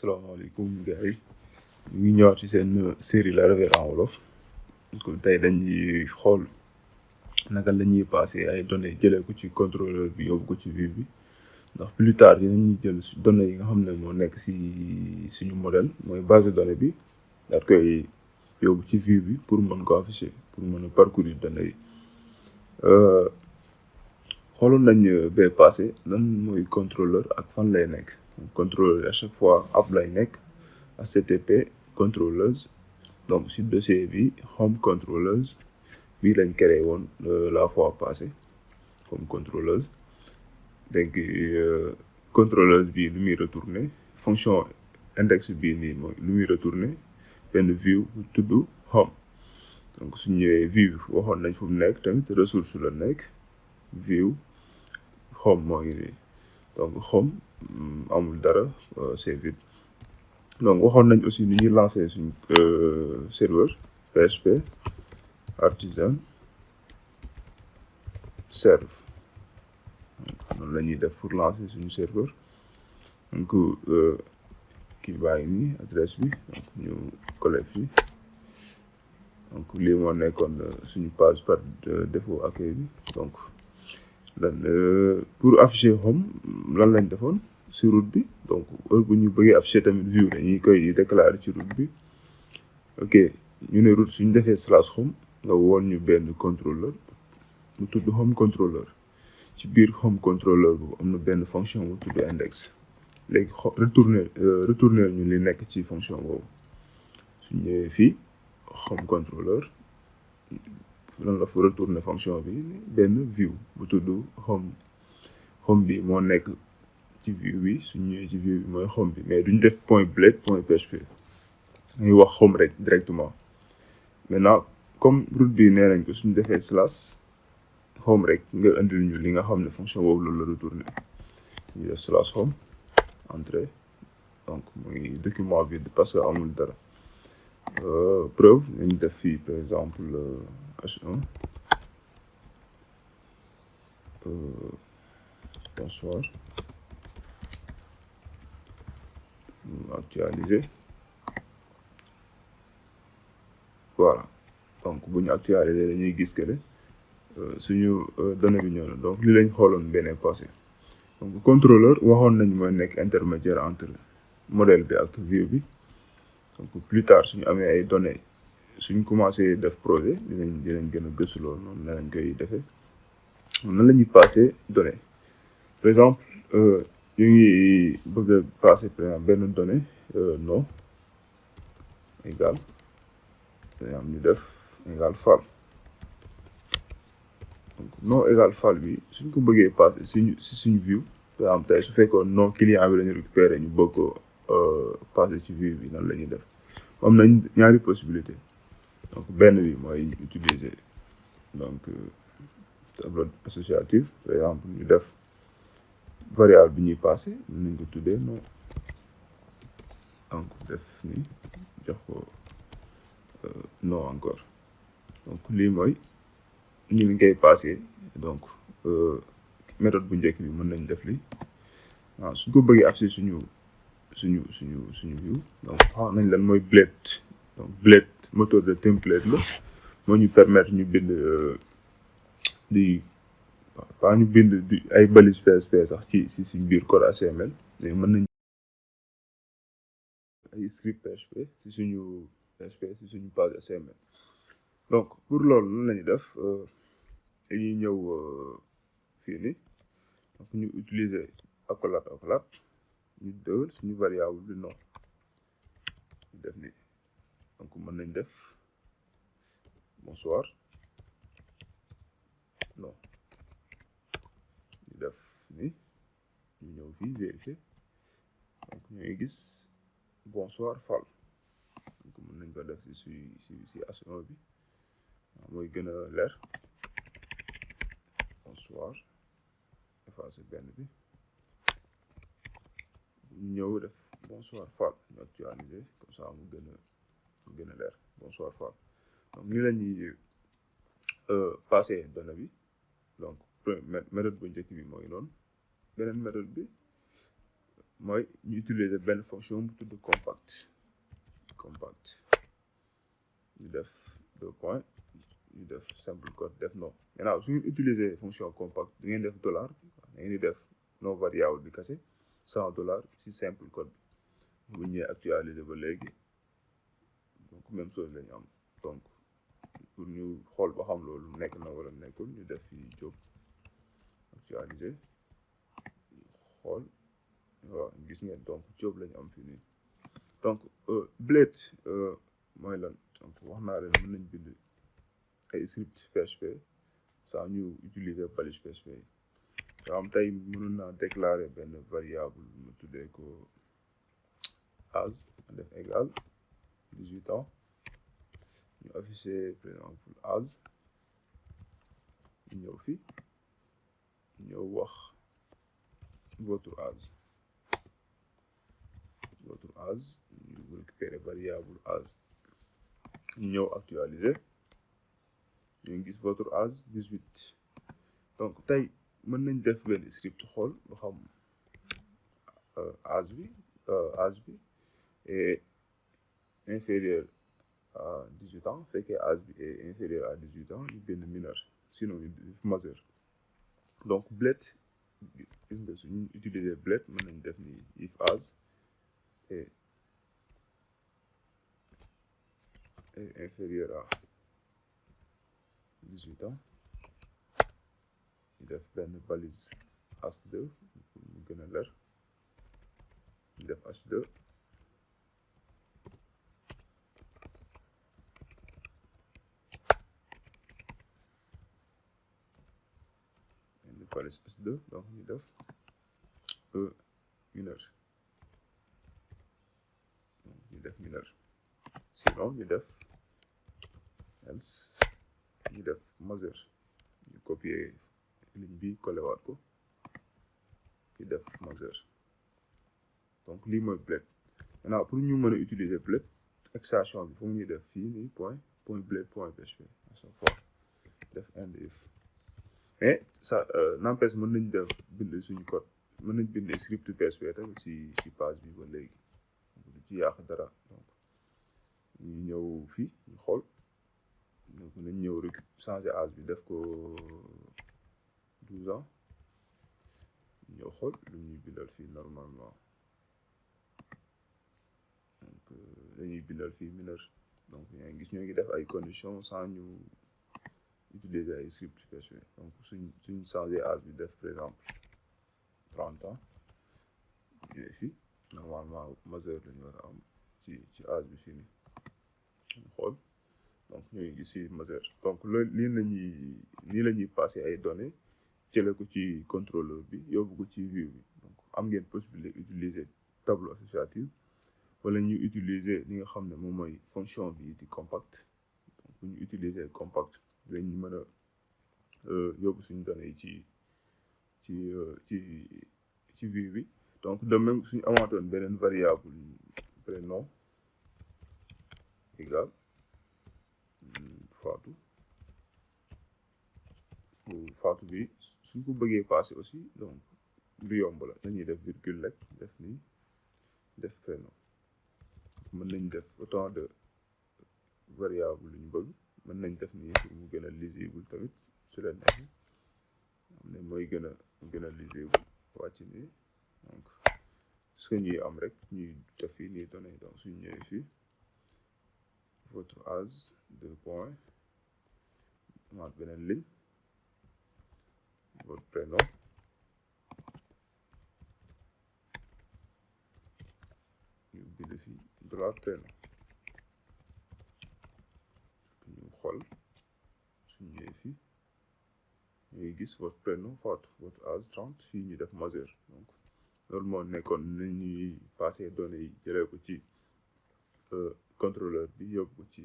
Asalaamaaleykum gars yi ñu ngi ñëwaat ci seen série Laravel en wolof kon tey dañuy xool naka la ñuy passer ay données jëlee ko ci contrôleur bi yóbbu ko ci vue bi ndax plus tard dinañuy jël données yi nga xam ne moo nekk ci suñu modèle mooy base de données bi daal koy yóbbu ci vue bi pour mën ko afficher pour mën a parcourir données yi xooloon nañ bee passé lan mooy contrôleur ak fan lay nekk. Contrôleur à chaque fois app lay nekk http contrôleuse donc sur dossier bi home contrôleuse bii lañ créé woon la fois passée comme contrôleuse donc contrôleuse bi lu muy retourner fonction index bii nii mooy lu muy retourner benn view bu tudd home donc su ñëwee view waxoon nañ fu mu nekk tamit ressource la nekk view home moo ngi nii donc home amul dara c'est vide donc waxoon nañ aussi ni ñuy lancer suñu serveur PHP artisan serve noonu la ñuy def pour lancer suñu serveur donc kii baa ngi nii adresse bi donc ñu coller fii donc lii moo nekkoon suñu page par défaut accueil bi donc pour afficher home lan lañ defoon ci route bi donc heure bu ñu bëggee afficher tamit view dañuy koy déclarer ci route bi ok ñu ne route suñu defee slash home nga woon ñu benn contrôleur mu tudd home contrôleur ci biir home contrôleur bu am na benn fonction bu tudd index léegi retourner ñu li nekk ci fonction boobu suñu ñëwee fii home contrôleur lan la fa retourner fonction bi benn view bu tudd home bi moo nekk ci view bi suñu ñëwee ci view bi mooy home bi mais duñ def point blade point php dañuy wax home rek directement maintenant comme route bi nee nañ ko suñu defee slash home rek nga indil ñu li nga xam ne fonction boobu loolu la retourner ñu def slash home entrée donc muy document vide parce que amul dara preuve nañ def fii par exemple h1 bonsoir actualiser voilà donc bu ñu actualiser dañuy gis que ne suñu données bi ñëw na donc li lañ xooloon beneen passé donc contrôleur waxoon nañ mooy nekk intermédiaire entre modèle bi ak view bi donc plus tard suñu amee ay données suñ commencé def projet dinañ gën a gëstu loolu noonu ne lañ koy defee nan la ñuy passer données par exemple ñu ngi bëgg a passer par exemple benn donnée nom égal par exemple ñu def égal fal donc nom égal fal bi suñ ko bëggee passer suñu view par exemple tey su fekkoon nom client bi la ñu récupérer ñu bëgg ko passer ci view bi nan la ñuy def am nañ ñaari possibilité donc benn bi mooy utiliser donc tableau associatif par exemple ñu def variable bi ñuy passé nañ ko tuddee non donc def ni jox ko non encore donc lii mooy ñu ngi koy passé donc méthode bu njëkk bi mën nañ def li waaw suñ ko bëggee afficher suñu view donc xam nañ lan mooy blade donc blade moteur de template la moo ñu permettre ñu bind ñu bind ay balises PHP sax ci suñ biir code HTML mais mën nañ ay script PHP ci suñu PHP ci suñu page HTML donc pour loolu lan lañuy def dañuy ñëw fii ni donc ñu utiliser accolade ñu dëgal suñu variable bi nom ñu def ni donc mën nañ def bonsoir non ñu def ni ñu ñëw fii vérifier donc ñooy gis bonsoir fal donc mën nañ ko def si H1 bi mooy gën a leer bonsoir effacer benn bi ñu ñëw def bonsoir fal ñu actualiser comme ça mu gën a leer bonsoir fal donc ni la ñuy passer données bi donc méthode bu njëkk bi mooy noonu beneen méthode bi mooy ñu utiliser benn fonction bu tudd compact ñu def 2 points ñu def simple code def non. Maintenant su ngeen utiliser fonction compact da ngeen def dollar da ngeen di def non variable bi kese $100 ci simple code bi bu ñëwee actualiser ba léegi donc même chose la ñu am. Donc pour ñu xool ba xam loolu nekk na wala nekkul ñu def fii job actualiser xool waaw gis ngeen donc job la ñu am fii nii. Donc blade mooy lan donc wax naa leen mën nañ bind ay script PHP sans ñu utiliser balise PHP yi. am tey mënoon naa déclarer benn variable mu tuddee ko âge def égal 18 ans ñu afficher par exemple âge ñu ñëw fii ñëw wax votre âge ñu récupérer variable âge ñu ñëw actualiser ñu ngi gis votre âge 18. donc tey mën nañ def benn script xool ba xam âge bi est inférieur à 18 ans fekkee âge bi est inférieur à 18 ans ñu bind mineur sinon ñu def majeur. donc blade gis nga suñu utiliser blade mën nañ def ni if âge est inférieur à 18 ans ñu def benn balise h2 mu gën a leer ñu def h2 benn balise h2 donc ñu def mineur donc ñu def mineur sinon ñu def else ñu def majeur ñu copier ligne bi collé waat ko ñu def majeur. donc lii mooy blade. maintenant pour ñu mën a utiliser blade extension bi foog ñuy def fii nii point blade point php à chaque fois def end if mais ça n'empêche mën nañ def bind suñu code mën nañ bind script PHP tamit ci page bi ba léegi du ci yàq dara. donc ñu ñëw fii ñu xool donc nañ ñëw rek changer âge bi def ko 12 ans ñëw xool lu ñuy bindal fii normalement donc dañuy bindal fii mineur. donc yaa ngi gis ñoo ngi def ay conditions sans ñu utiliser ay script PHP. donc suñ changer âge bi def par exemple 30 ans ñëwee fii normalement majeur lañu war a am ci âge bi fii nii ñu xool donc ñooy gis fii majeur. donc loolu nii la ñuy passer ay données jëlee ko ci contrôleur bi yóbbu ko ci vue bi. donc am ngeen possibilité utiliser tableau associatif wala ñu utiliser li nga xam ne moom mooy fonction bi di compact. donc bu ñu utiliser compact dañ mën a yóbbu suñu données yi ci vue bi. donc de même suñu amaatoon beneen variable prénom égal Fatou bi suñ ko bëggee passer aussi donc du yomb la dañuy def virgule rek def nii def prénom. mën nañ def autant de variable lu ñu bëgg mën nañ def nii pour mu gën a lisible tamit su leen neexee am ne mooy gën a lisible wàcc nii. donc ce que ñuy am rek ñuy def fii nii données donc suñu ñëwee fii votre âge 2 points amaat beneen ligne votre prénom ñu bind fii dollar prénom ñu xool suñu ñëwee fii ñuy gis votre prénom Fatou votre âge 30 fii ñu def majeur. donc loolu moo nekkoon ni ñuy passer données yi jëlee ko ci contrôleur bi yóbbu ko ci